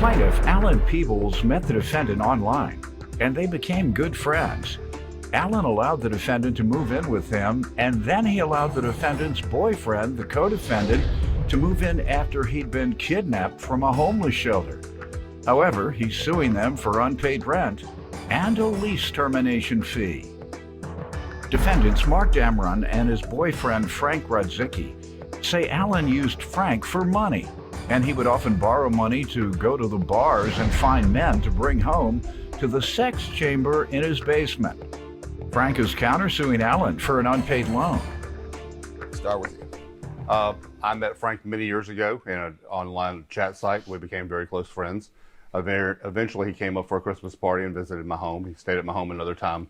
Plaintiff Alan Peebles met the defendant online, and they became good friends. Alan allowed the defendant to move in with him, and then he allowed the defendant's boyfriend, the co-defendant, to move in after he'd been kidnapped from a homeless shelter. However, he's suing them for unpaid rent and a lease termination fee. Defendants Mark Dameron and his boyfriend Frank Rodzicki say Alan used Frank for money, and he would often borrow money to go to the bars and find men to bring home to the sex chamber in his basement. Frank is countersuing Alan for an unpaid loan. Start with you. I met Frank many years ago in an online chat site. We became very close friends. Eventually, he came up for a Christmas party and visited my home. He stayed at my home another time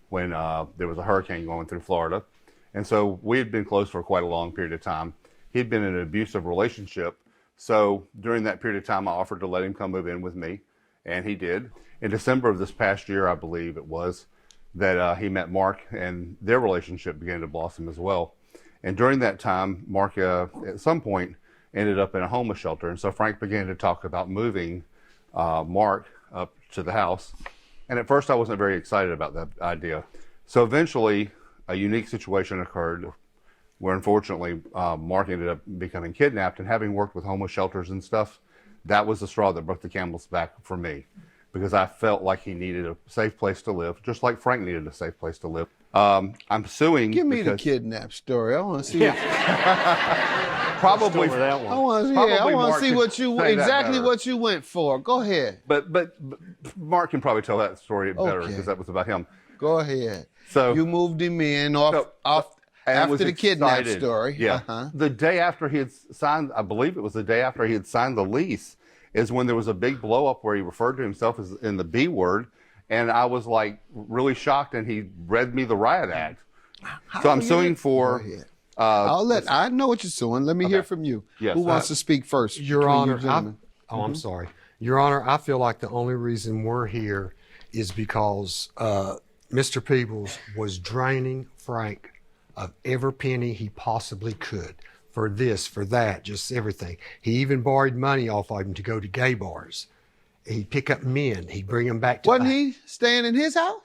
when there was a hurricane going through Florida. And so we had been close for quite a long period of time. He'd been in an abusive relationship. So during that period of time, I offered to let him come move in with me, and he did. In December of this past year, I believe it was, that he met Mark, and their relationship began to blossom as well. And during that time, Mark, at some point, ended up in a homeless shelter. And so Frank began to talk about moving Mark up to the house. And at first, I wasn't very excited about that idea. So eventually, a unique situation occurred where, unfortunately, Mark ended up becoming kidnapped. And having worked with homeless shelters and stuff, that was the straw that broke the camel's back for me, because I felt like he needed a safe place to live, just like Frank needed a safe place to live. I'm suing. Give me the kidnap story. I want to see. Probably I want to see what you went for. Go ahead. But Mark can probably tell that story better, because that was about him. Go ahead. So you moved him in after the kidnap story. Yeah. The day after he had signed, I believe it was the day after he had signed the lease, is when there was a big blow up where he referred to himself as in the B word. And I was like really shocked, and he read me the riot act. So I'm suing for. I know what you're suing. Let me hear from you. Yes, Who wants to speak first? Your Honor, I'm sorry. Your Honor, I feel like the only reason we're here is because Mr. Peebles was draining Frank of every penny he possibly could. For this, for that, just everything. He even borrowed money off of him to go to gay bars. He'd pick up men. He'd bring them back to. Wasn't he staying in his house?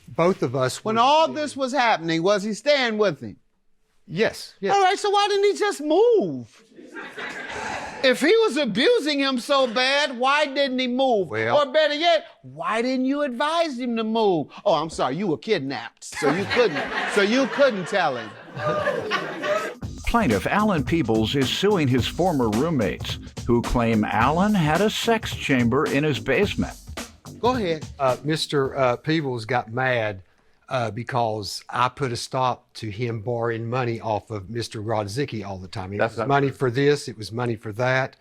Both of us. When all this was happening, was he staying with him? Yes. All right, so why didn't he just move? If he was abusing him so bad, why didn't he move? Well, or better yet, why didn't you advise him to move? Oh, I'm sorry, you were kidnapped, so you couldn't tell him. Plaintiff Alan Peebles is suing his former roommates, who claim Alan had a sex chamber in his basement. Go ahead. Mr. Peebles got mad because I put a stop to him borrowing money off of Mr. Rodzicki all the time. It was money for this, it was money for that.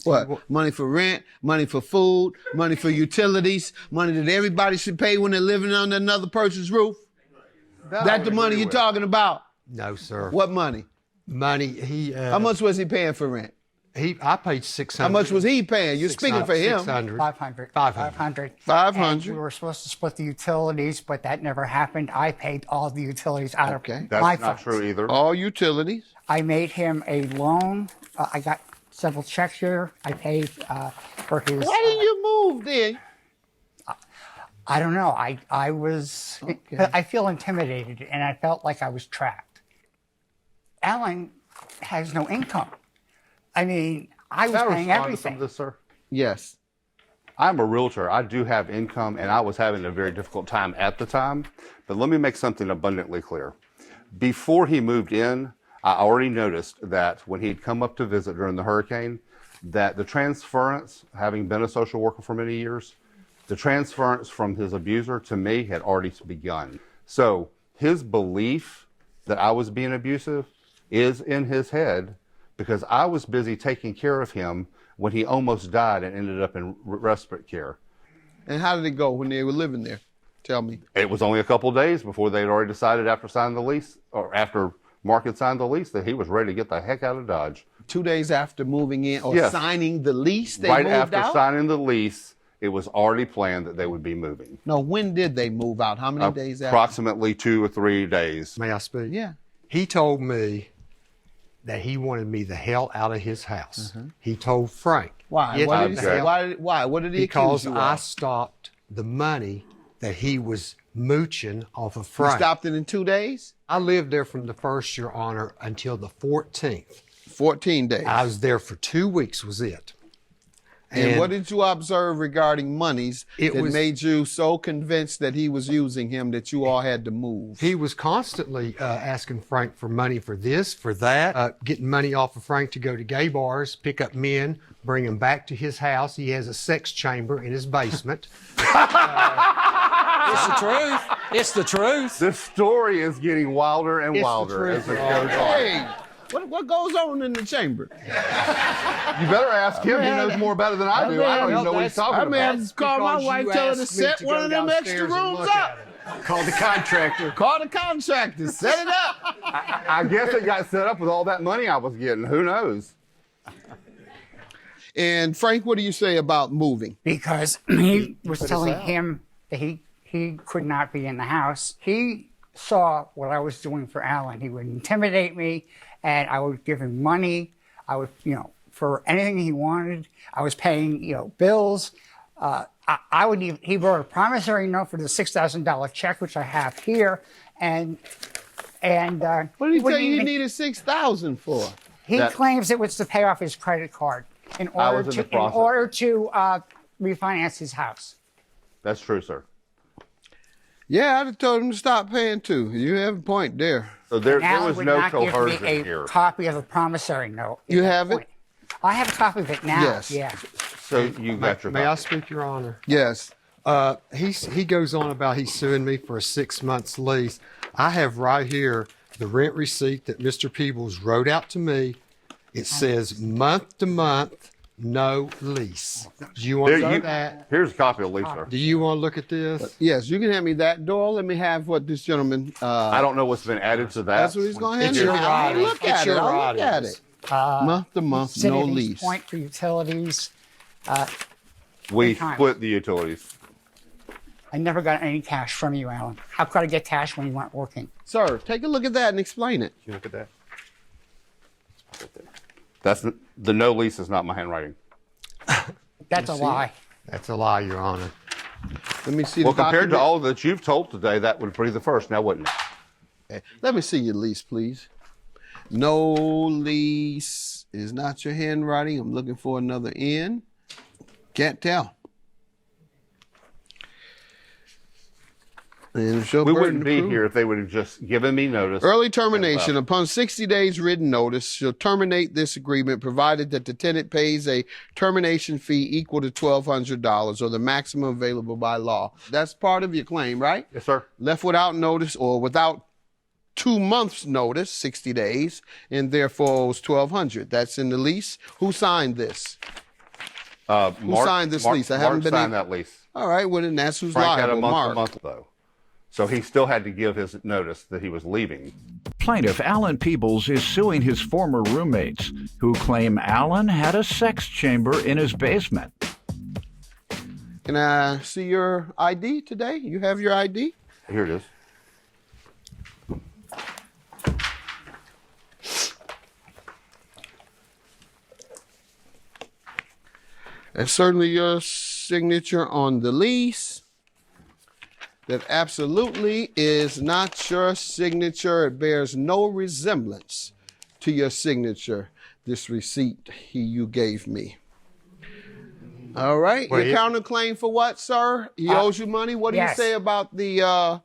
What? Money for rent, money for food, money for utilities, money that everybody should pay when they're living under another person's roof? That's the money you're talking about? No, sir. What money? Money, how much was he paying for rent? I paid $600. How much was he paying? You're speaking for him. $600. $500. $500. We were supposed to split the utilities, but that never happened. I paid all the utilities out of my That's not funds. true either. All utilities. I made him a loan. I got several checks here. I paid for his. Why didn't you move then? I don't know. I was. Okay. I feel intimidated, and I felt like I was trapped. Alan has no income. I mean, I was paying everything. To this, sir? Yes. I'm a realtor. I do have income, and I was having a very difficult time at the time. But let me make something abundantly clear. Before he moved in, I already noticed that when he'd come up to visit during the hurricane, that the transference, having been a social worker for many years, the transference from his abuser to me had already begun. So his belief that I was being abusive is in his head, because I was busy taking care of him when he almost died and ended up in respite care. And how did it go when they were living there? Tell me. It was only a couple of days before they'd already decided, after signing the lease, or after Mark had signed the lease, that he was ready to get the heck out of Dodge. 2 days after moving in or Yes. signing the lease, they right moved after out? signing the lease, it was already planned that they would be moving. No, when did they move out? How many days after? Approximately 2 or 3 days. May I speak? Yeah. He told me that he wanted me the hell out of his house. He told Frank. Why? "Get What me did he the say? hell-" Why? What did he Because accuse you I of? stopped the money that he was mooching off of You Frank. stopped it in 2 days? I lived there from the 1st, Your Honor, until the 14th. 14 days. I was there for 2 weeks, was it. And what did you observe regarding monies that made you so convinced that he was using him that you all had to move? He was constantly asking Frank for money for this, for that, getting money off of Frank to go to gay bars, pick up men, bring them back to his house. He has a sex chamber in his basement. It's the truth. It's the truth. This story is getting wilder and It's the wilder truth, as it Your goes on. Hey, what goes on in the chamber? You better ask him. He knows more about it than I do. I don't even know what he's talking I may about. have to call my wife, tell her to set one of them extra rooms up. Call the contractor. Call the contractor, set it up. I guess it got set up with all that money I was getting. Who knows? And Frank, what do you say about moving? Because he was telling him that he could not be in the house. He saw what I was doing for Alan. He would intimidate me, and I would give him money. I would, for anything he wanted. I was paying, bills. I would even, he wrote a promissory note for the $6,000 check, which I have here. And What did he tell you even- needed $6,000 for? He claims it was to pay off his credit card in order was in the to process. refinance his house. That's true, sir. Yeah, I'd have told him to stop paying too. You have a point there. So there Alan was would no not give me coercion a here. copy of the promissory note. You at that have it? point. I have a copy of it now. Yes. Yeah. So you got your May I copy. speak, Your Honor? Yes. He goes on about he's suing me for a 6 months lease. I have right here the rent receipt that Mr. Peebles wrote out to me. It says month to month, no lease. Do you want to know that? Here's a copy of Lisa. Do you want to look at this? Yes, you can hand me that. Doyle, let me have what this gentleman. I don't know what's been added to that. That's what he's going to hand It's me. your I'll writing. look It's at it. your I'll look at writings. it. Month to month, City no of East lease. Point for utilities. We time. split the utilities. I never got any cash from you, Alan. How could I get cash when you weren't working? Sir, take a look at that and explain it. You look at that. That's the no lease is not my handwriting. That's a lie. That's a lie, Your Honor. Let me see Well, the compared to document. all that you've told today, that would be the first, now wouldn't it? Let me see your lease, please. No lease is not your handwriting. I'm looking for another N. Can't tell. And it's your We burden wouldn't to be prove. here if they would have just given me notice. Early termination. Upon 60 days written notice, shall terminate this agreement provided that the tenant pays a termination fee equal to $1,200 or the maximum available by law. That's part of your claim, right? Yes, sir. Left without notice or without 2 months notice, 60 days, and therefore owes $1,200. That's in the lease. Who signed this? Who signed this lease? I haven't been signed able- that lease. All right, well, then that's who's Frank had a liable, month Mark. to month, though. So he still had to give his notice that he was leaving. Plaintiff Alan Peebles is suing his former roommates, who claim Alan had a sex chamber in his basement. Can I see your ID today? You have your ID? Here it is. That's certainly your signature on the lease. That absolutely is not your signature. It bears no resemblance to your signature, this receipt you gave me. All right. Well, Your counterclaim for what, sir? He owes you money? What do you yes. say about the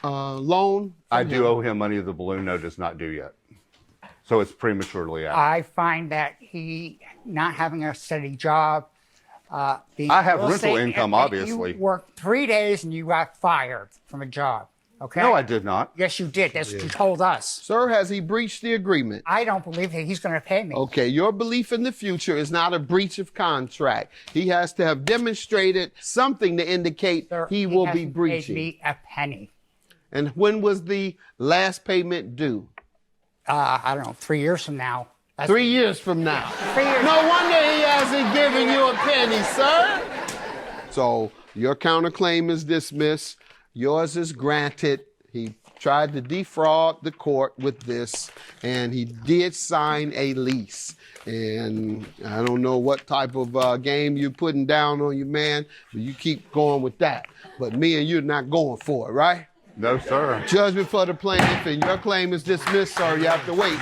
loan? I do owe him money. The balloon note is not due yet. So it's prematurely out. I find that he not having a steady job. Being I have real rental estate, income, and obviously. You worked 3 days and you got fired from a job. Okay. No, I did not. Yes, you did. That's what you told us. Sir, has he breached the agreement? I don't believe that he's going to pay me. Okay, your belief in the future is not a breach of contract. He has to have demonstrated something to indicate Sir, he will be hasn't breaching. Paid me a penny. And when was the last payment due? I don't know, 3 years from now. That's 3 years from now. 3 years. No wonder he hasn't given you a penny, sir. So your counterclaim is dismissed. Yours is granted. He tried to defraud the court with this, and he did sign a lease. And I don't know what type of game you're putting down on your man, but you keep going with that. But me and you're not going for it, right? No, sir. Judgment for the plaintiff, and your claim is dismissed, sir. You have to wait.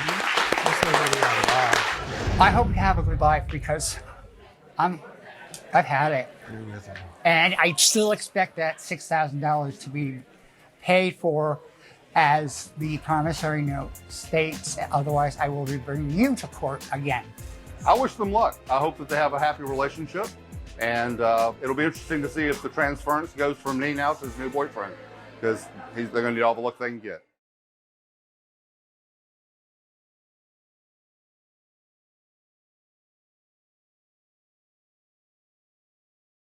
I hope you have a good life because I've had it. And I still expect that $6,000 to be paid for as the promissory note states. Otherwise, I will be bringing you to court again. I wish them luck. I hope that they have a happy relationship. And it'll be interesting to see if the transference goes from me now to his new boyfriend, because they're going to need all the luck they can get.